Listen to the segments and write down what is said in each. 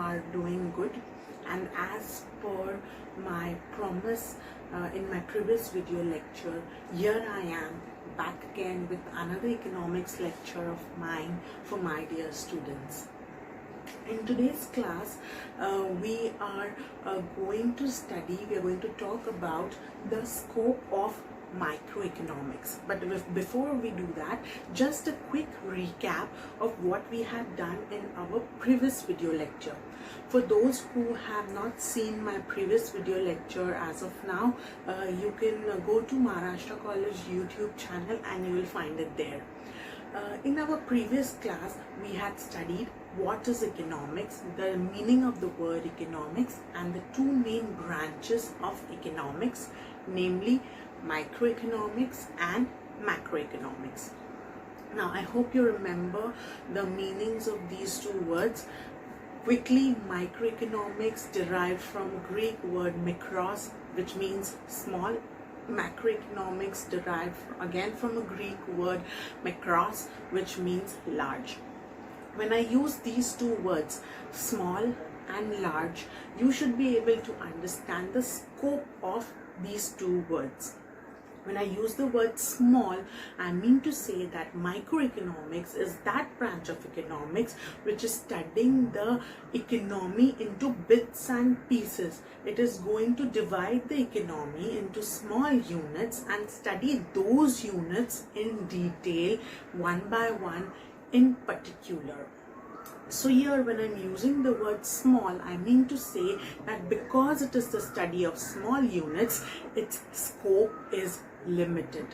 are doing good, and as per my promise in my previous video lecture, here I am back again with another economics lecture of mine for my dear students. In today's class, we are going to talk about the scope of microeconomics. But before we do that, just a quick recap of what we had done in our previous video lecture. For those who have not seen my previous video lecture as of now, you can go to Maharashtra College YouTube channel and you will find it there. In our previous class, we had studied what is economics, the meaning of the word economics, and the two main branches of economics, namely microeconomics and macroeconomics. Now, I hope you remember the meanings of these two words. Quickly, microeconomics derived from Greek word mikros, which means small. Macroeconomics derived again from a Greek word makros, which means large. When I use these two words, small and large, you should be able to understand the scope of these two words. When I use the word small, I mean to say that microeconomics is that branch of economics which is studying the economy into bits and pieces. It is going to divide the economy into small units and study those units in detail, one by one, in particular. So here, when I'm using the word small, I mean to say that because it is the study of small units, its scope is limited.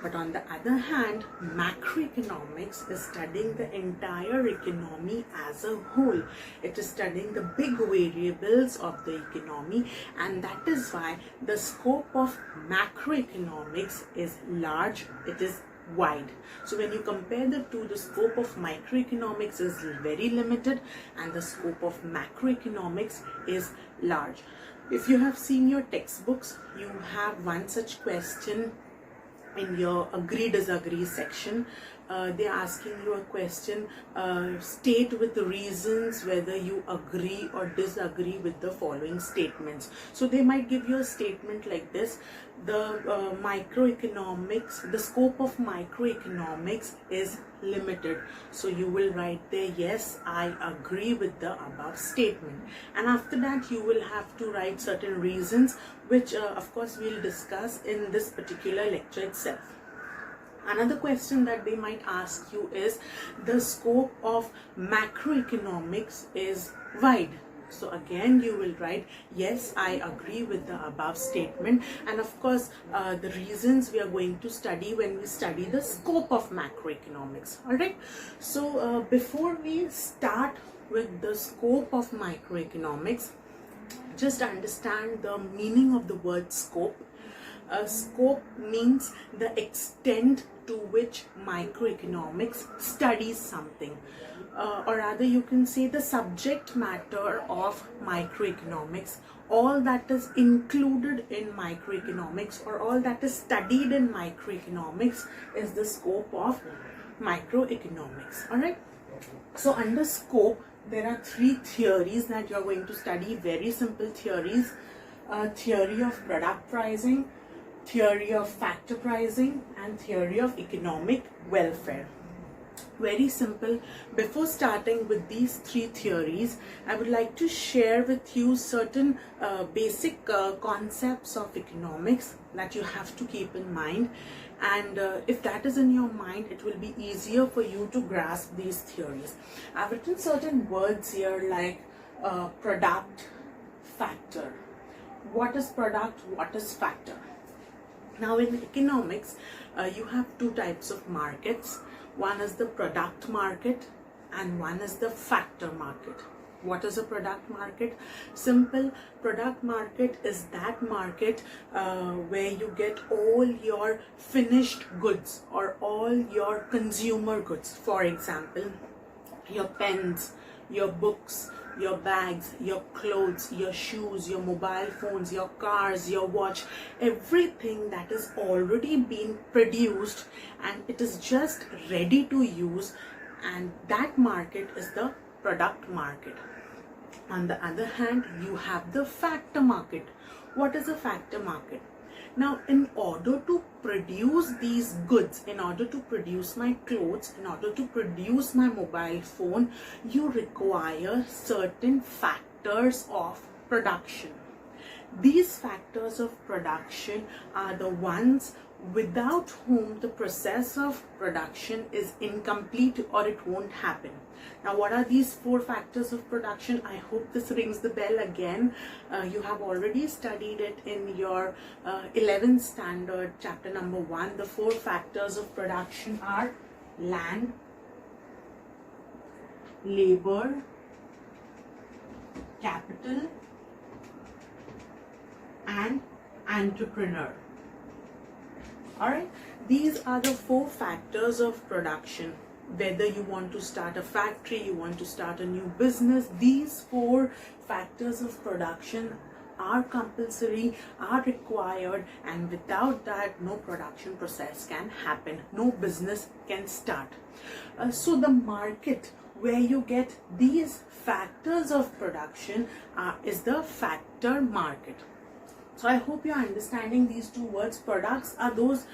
But on the other hand, macroeconomics is studying the entire economy as a whole. It is studying the big variables of the economy, and that is why the scope of macroeconomics is large, it is wide. So when you compare the two, the scope of microeconomics is very limited and the scope of macroeconomics is large. If you have seen your textbooks, you have one such question in your agree disagree section. They are asking you a question, state with the reasons whether you agree or disagree with the following statements. So they might give you a statement like this: the scope of microeconomics is limited. So you will write there, yes, I agree with the above statement. And after that, you will have to write certain reasons, which of course we'll discuss in this particular lecture itself. Another question that they might ask you is, the scope of macroeconomics is wide. So again, you will write, yes, I agree with the above statement. And of course, the reasons we are going to study when we study the scope of macroeconomics. All right. So before we start with the scope of microeconomics, just understand the meaning of the word scope. Scope means the extent to which microeconomics studies something, or rather you can say the subject matter of microeconomics, all that is included in microeconomics or all that is studied in microeconomics is the scope of microeconomics. All right. So under scope, there are three theories that you are going to study, very simple theories: theory of product pricing, theory of factor pricing, and theory of economic welfare. Very simple. Before starting with these three theories, I would like to share with you certain basic concepts of economics that you have to keep in mind. And if that is in your mind, it will be easier for you to grasp these theories. I've written certain words here like product, factor. What is product? What is factor? Now in economics, you have two types of markets. One is the product market and one is the factor market. What is a product market? Simple. Product market is that market where you get all your finished goods or all your consumer goods. For example, your pens, your books, your bags, your clothes, your shoes, your mobile phones, your cars, your watch, everything that is already been produced and it is just ready to use, and that market is the product market. On the other hand, you have the factor market. What is a factor market? Now, in order to produce these goods, in order to produce my clothes, in order to produce my mobile phone, you require certain factors of production. These factors of production are the ones without whom the process of production is incomplete or it won't happen. Now, what are these 4 factors of production? I hope this rings the bell again. You have already studied it in your 11th standard, chapter number 1. The 4 factors of production are land, labor, capital, and entrepreneur. Alright, these are the 4 factors of production. Whether you want to start a factory, you want to start a new business, these 4 factors of production are compulsory, are required, and without that no production process can happen, no business can start. So the market where you get these factors of production is the factor market. So I hope you're understanding these 2 words. Products are those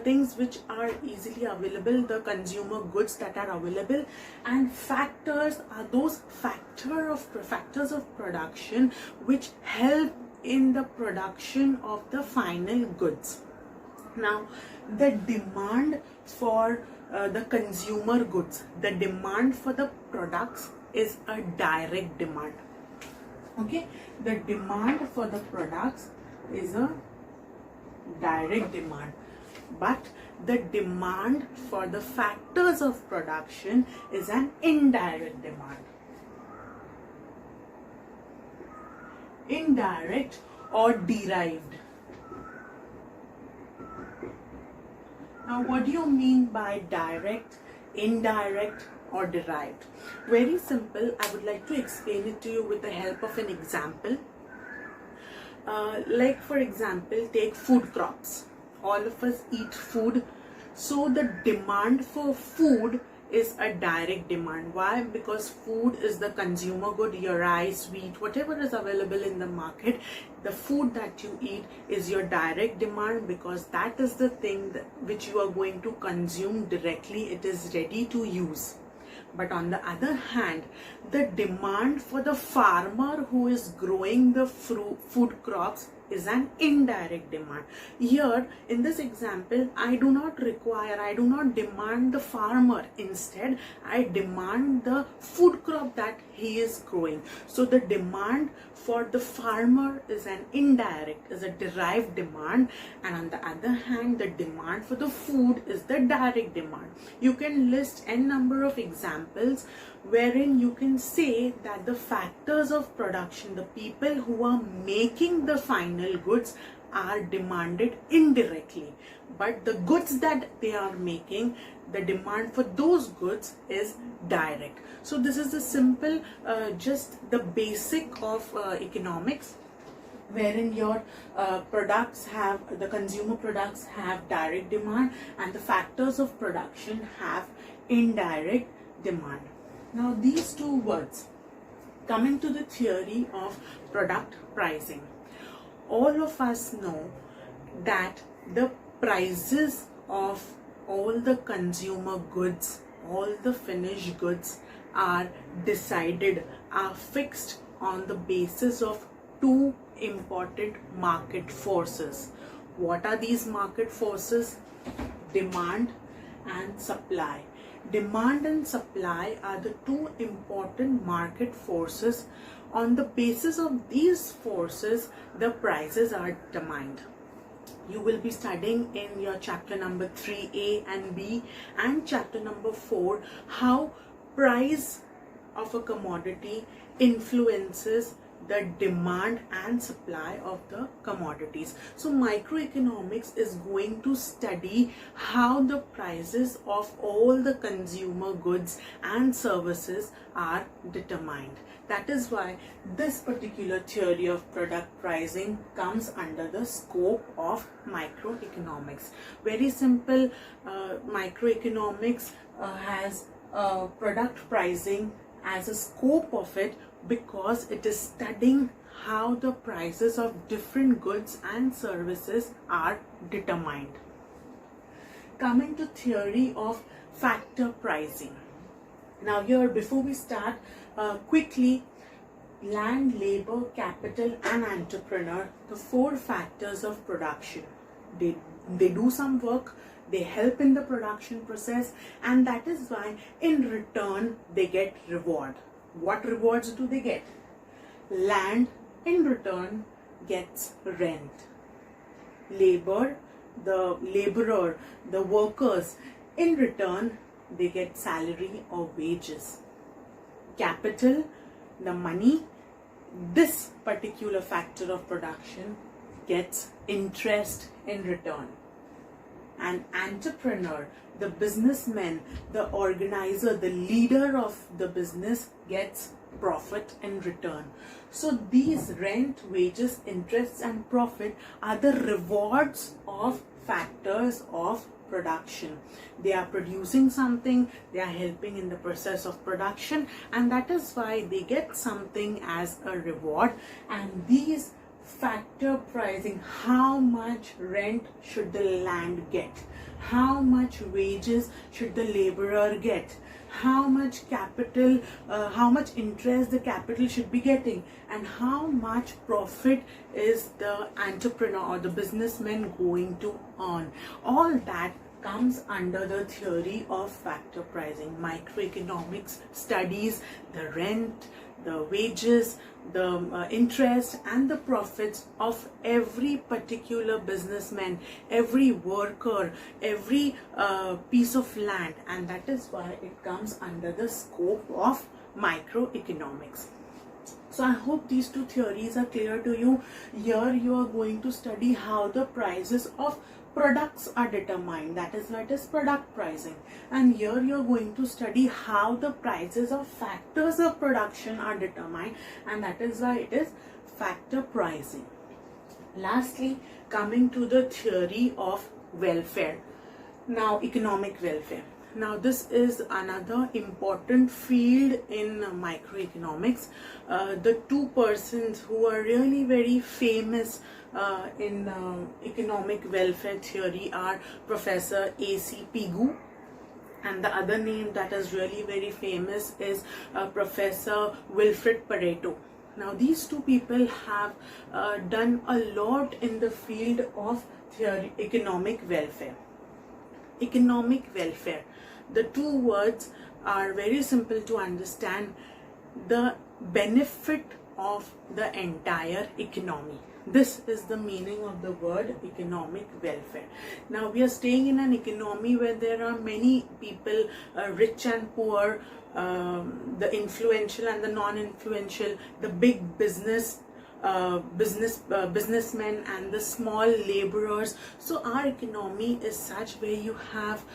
things which are easily available, the consumer goods that are available, and factors are those factors of production which help in the production of the final goods. Now, the demand for the consumer goods, the demand for the products is a direct demand. Okay, the demand for the products is a direct demand, but the demand for the factors of production is an indirect demand. Indirect or derived. Now, what do you mean by direct, indirect, or derived? Very simple. I would like to explain it to you with the help of an example. Like for example, take food crops. All of us eat food, so the demand for food is a direct demand. Why? Because food is the consumer good. Your rice, wheat, whatever is available in the market, the food that you eat is your direct demand, because that is the thing which you are going to consume directly. It is ready to use. But on the other hand, the demand for the farmer who is growing the food crops is an indirect demand. Here in this example, I do not demand the farmer. Instead, I demand the food crop that he is growing. So the demand for the farmer is an indirect, is a derived demand, and on the other hand, the demand for the food is the direct demand. You can list n number of examples wherein you can say that the factors of production, the people who are making the final goods, are demanded indirectly, but the goods that they are making, the demand for those goods is direct. So this is the simple, just the basic of economics, wherein your the consumer products have direct demand and the factors of production have indirect demand. Now these 2 words, coming to the theory of product pricing. All of us know that the prices of all the consumer goods, all the finished goods are fixed on the basis of 2 important market forces. What are these market forces? Demand and supply. Demand and supply are the 2 important market forces. On the basis of these forces, the prices are determined. You will be studying in your chapter number 3A and B and chapter number 4 how price of a commodity influences the demand and supply of the commodities. So microeconomics is going to study how the prices of all the consumer goods and services are determined. That is why this particular theory of product pricing comes under the scope of microeconomics. Very simple, microeconomics has product pricing as a scope of it, because it is studying how the prices of different goods and services are determined. Coming to theory of factor pricing. Now here, before we start, quickly, land, labor, capital and entrepreneur, the four factors of production. They do some work, they help in the production process, and that is why in return they get reward. What rewards do they get? Land in return gets rent. Labor, the laborer, the workers, in return they get salary or wages. Capital, the money, this particular factor of production gets interest in return. An entrepreneur, the businessman, the organizer, the leader of the business gets profit in return. So these rent, wages, interest and profit are the rewards of factors of production. They are producing something, they are helping in the process of production, and that is why they get something as a reward. And these factor pricing, how much rent should the land get, how much wages should the laborer get, how much capital, how much interest the capital should be getting, and how much profit is the entrepreneur or the businessman going to earn. All that comes under the theory of factor pricing. Microeconomics studies the rent, the wages, the interest and the profits of every particular businessman, every worker, every piece of land, and that is why it comes under the scope of microeconomics. So I hope these two theories are clear to you. Here you are going to study how the prices of products are determined, that is why it is product pricing. And here you are going to study how the prices of factors of production are determined, and that is why it is factor pricing. Lastly, coming to the theory of welfare. Now, economic welfare. Now this is another important field in microeconomics. The two persons who are really very famous in economic welfare theory are Professor A.C. Pigou, and the other name that is really very famous is Professor Wilfred Pareto. Now these two people have done a lot in the field of theory, economic welfare. Economic welfare. The two words are very simple to understand. The benefit of the entire economy. This is the meaning of the word economic welfare. Now we are staying in an economy where there are many people, rich and poor, the influential and the non-influential, the big businessmen and the small laborers. So our economy is such where you have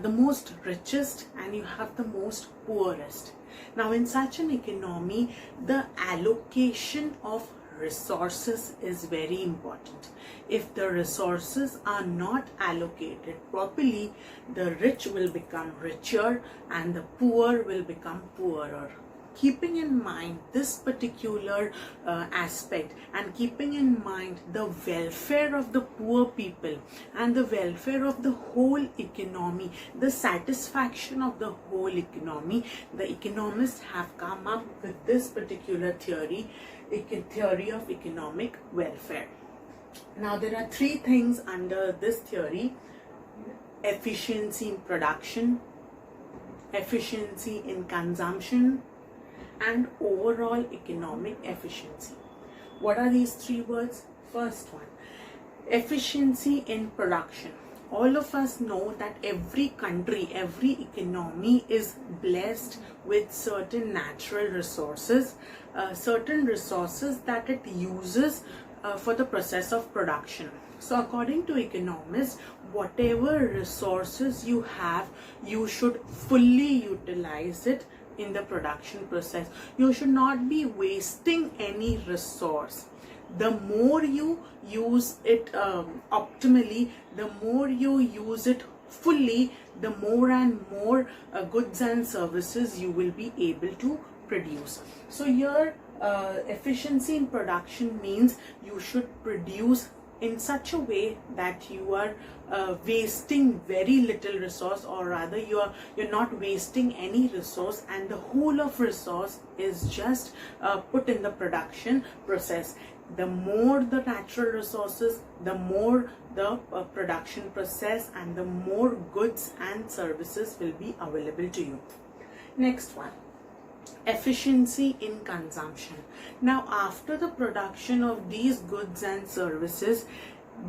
the most richest and you have the most poorest. Now in such an economy, the allocation of resources is very important. If the resources are not allocated properly, the rich will become richer and the poor will become poorer. Keeping in mind this particular aspect and keeping in mind the welfare of the poor people and the welfare of the whole economy, the satisfaction of the whole economy, the economists have come up with this particular theory, theory of economic welfare. Now there are three things under this theory: efficiency in production, efficiency in consumption, and overall economic efficiency. What are these three words? First one, efficiency in production. All of us know that every country, every economy is blessed with certain natural resources, certain resources that it uses for the process of production. So according to economists, whatever resources you have, you should fully utilize it in the production process. You should not be wasting any resource. The more you use it optimally, the more you use it fully, the more and more goods and services you will be able to produce. So here efficiency in production means you should produce in such a way that you are wasting very little resource, or rather you're not wasting any resource, and the whole of resource is just put in the production process. The more the natural resources, the more the production process, and the more goods and services will be available to you. Next one, efficiency in consumption. Now, after the production of these goods and services,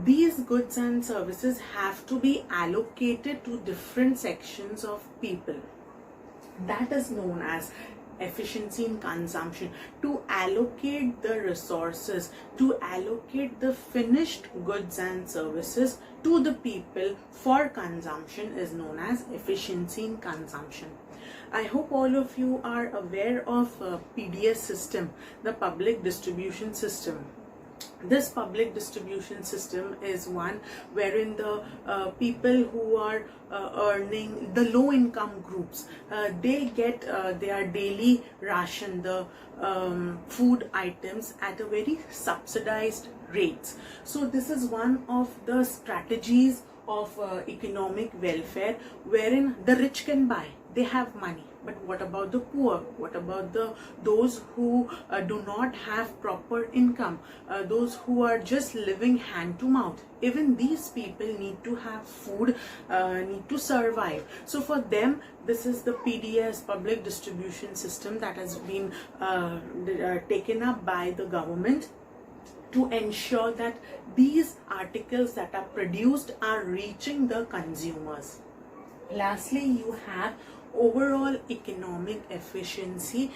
these goods and services have to be allocated to different sections of people. That is known as efficiency in consumption. To allocate the resources, to allocate the finished goods and services to the people for consumption is known as efficiency in consumption. I hope all of you are aware of PDS system, the public distribution system. This public distribution system is one wherein the people who are earning, the low income groups, they get their daily ration, the food items at a very subsidized rates. So this is one of the strategies of economic welfare, wherein the rich can buy, they have money. But what about the poor? What about those who do not have proper income? Those who are just living hand to mouth? Even these people need to have food, need to survive. So for them, this is the PDS, public distribution system, that has been taken up by the government to ensure that these articles that are produced are reaching the consumers. Lastly, you have overall economic efficiency.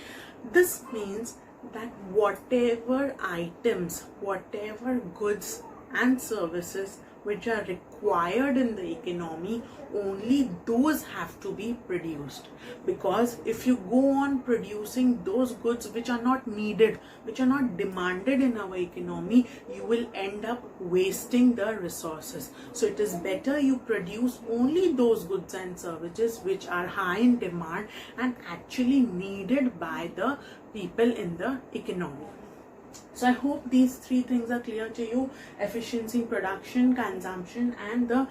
This means that whatever items, whatever goods and services which are required in the economy, only those have to be produced. Because if you go on producing those goods which are not needed, which are not demanded in our economy, you will end up wasting the resources. So it is better you produce only those goods and services which are high in demand and actually needed by the people in the economy. So I hope these three things are clear to you: efficiency, production, consumption, and the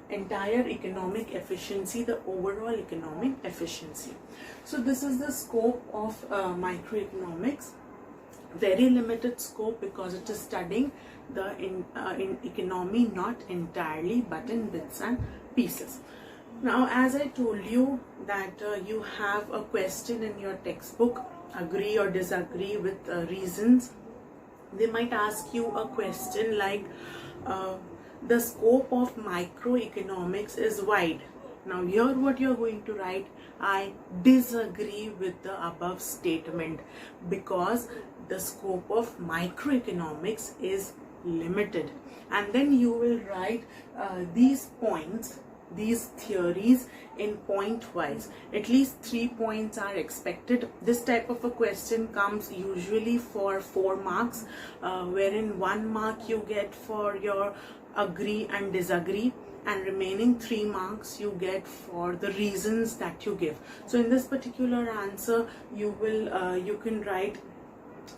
entire economic efficiency, the overall economic efficiency. So this is the scope of microeconomics. Very limited scope, because it is studying the in economy not entirely but in bits and pieces. Now, as I told you that you have a question in your textbook, agree or disagree with reasons. They might ask you a question like, the scope of microeconomics is wide. Now here what you're going to write: I disagree with the above statement, because the scope of microeconomics is limited. And then you will write these points, these theories in point wise. At least 3 points are expected. This type of a question comes usually for 4 marks, wherein 1 mark you get for your agree and disagree, and remaining 3 marks you get for the reasons that you give. So in this particular answer, you will you can write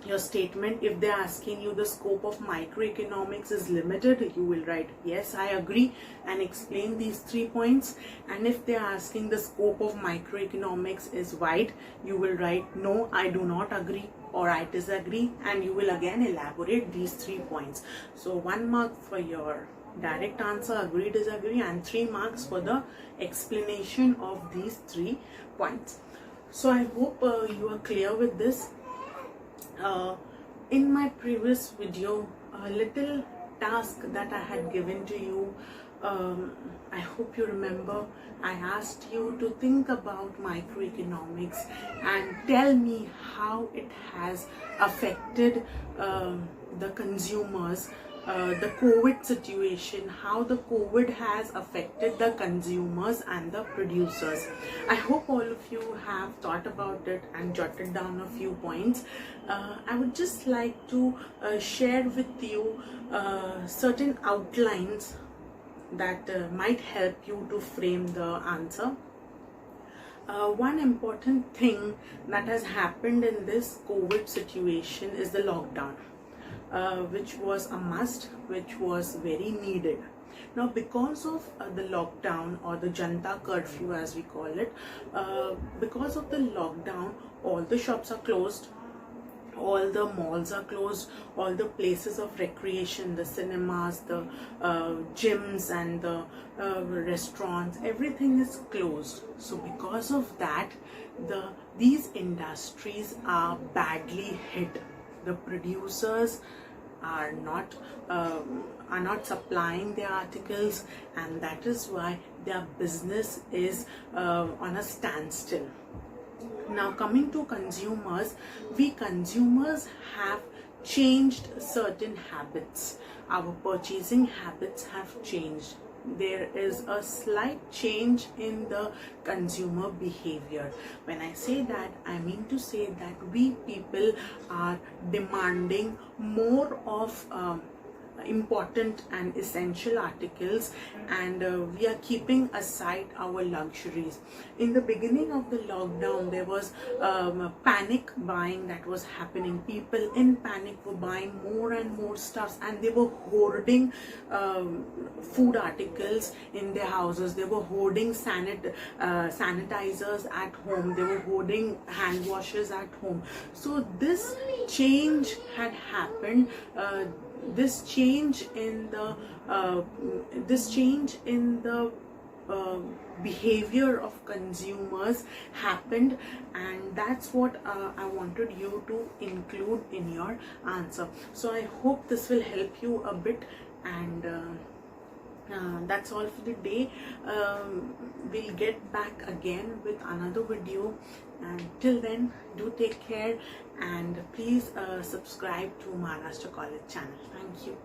your statement. If they're asking you the scope of microeconomics is limited, you will write yes, I agree, and explain these 3 points. And if they're asking the scope of microeconomics is wide, you will write no, I do not agree, or I disagree, and you will again elaborate these 3 points. So 1 mark for your direct answer, agree, disagree, and 3 marks for the explanation of these 3 points. So I hope you are clear with this. In my previous video, a little task that I had given to you, I hope you remember, I asked you to think about microeconomics and tell me how it has affected the consumers, the COVID situation, how the COVID has affected the consumers and the producers. I hope all of you have thought about it and jotted down a few points. I would just like to share with you certain outlines that might help you to frame the answer. One important thing that has happened in this COVID situation is the lockdown, which was a must, which was very needed. Now, because of the lockdown, or the Janta curfew as we call it, because of the lockdown, all the shops are closed, all the malls are closed, all the places of recreation, the cinemas, the gyms and the restaurants, everything is closed. So because of that, these industries are badly hit. The producers are not supplying their articles, and that is why their business is on a standstill. Now, coming to consumers, we consumers have changed certain habits. Our purchasing habits have changed. There is a slight change in the consumer behavior. When I say that, I mean to say that we people are demanding more of important and essential articles, and we are keeping aside our luxuries. In the beginning of the lockdown, there was panic buying that was happening. People in panic were buying more and more stuffs, and they were hoarding food articles in their houses. They were hoarding sanitizers at home. They were hoarding hand washes at home. So this change had happened. This change in the behavior of consumers happened, and that's what I wanted you to include in your answer. So I hope this will help you a bit, and that's all for the day. We'll get back again with another video, and till then, do take care, and please subscribe to Maharashtra College channel. Thank you.